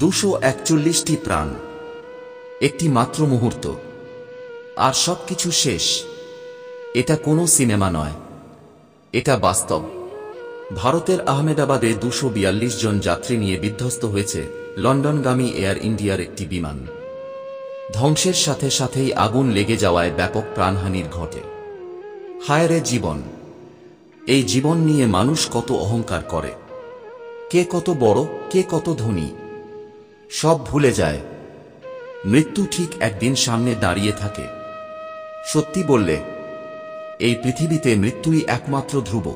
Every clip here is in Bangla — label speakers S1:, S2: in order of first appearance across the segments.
S1: 241টি প্রাণ, একটি মাত্র মুহূর্ত, আর সবকিছু শেষ। এটা কোনো সিনেমা নয়, এটা বাস্তব। ভারতের আহমেদাবাদে 242 জন যাত্রী নিয়ে বিধ্বস্ত হয়েছে লন্ডনগামী এয়ার ইন্ডিয়ার একটি বিমান। ধ্বংসের সাথে সাথেই আগুন লেগে যাওয়ায় ব্যাপক প্রাণহানির ঘটে। হায় রে জীবন! এই জীবন নিয়ে মানুষ কত অহংকার করে, কে কত বড়, কে কত ধনী, সব ভুলে যায়। মৃত্যু ঠিক একদিন সামনে দাঁড়িয়ে থাকে। সত্যি বললে, এই পৃথিবীতে মৃত্যুই একমাত্র ধ্রুব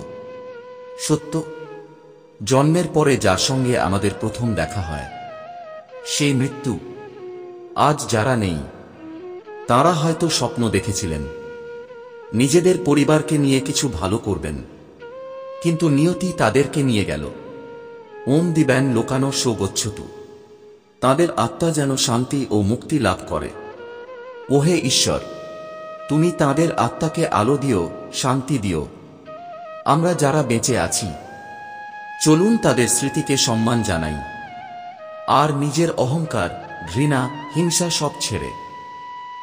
S1: সত্য। জন্মের পরে যার সঙ্গে আমাদের প্রথম দেখা হয়, সেই মৃত্যু। আজ যারা নেই, তারা হয়তো স্বপ্ন দেখেছিলেন নিজেদের পরিবারকে নিয়ে কিছু ভালো করবেন, কিন্তু নিয়তি তাদেরকে নিয়ে গেল। ওম দিবেন লোকানো সৌগচ্ছতু। তাদের আত্মা যেন শান্তি ও মুক্তি লাভ করে। ওহে ঈশ্বর, তুমি তাদের আত্মাকে আলো দিও, শান্তি দিও। আমরা যারা বেঁচে আছি, চলুন তাদের স্মৃতিকে সম্মান জানাই, আর নিজের অহংকার, ঘৃণা, হিংসা সব ছেড়ে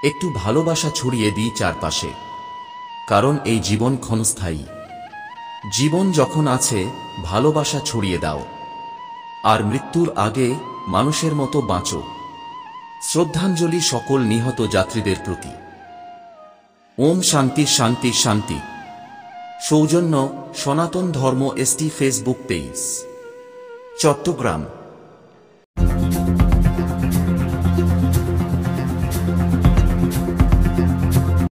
S1: একটু ভালোবাসা ছড়িয়ে দিই চারপাশে। কারণ এই জীবন ক্ষণস্থায়ী। জীবন যখন আছে, ভালোবাসা ছড়িয়ে দাও, আর মৃত্যুর আগে মানুষের মতো বাঁচো। শ্রদ্ধাঞ্জলি সকল নিহত যাত্রীদের প্রতি। ওম শান্তি শান্তি শান্তি। সৌজন্য সনাতন ধর্ম এসটি, ফেসবুক পেজ, চট্টগ্রাম।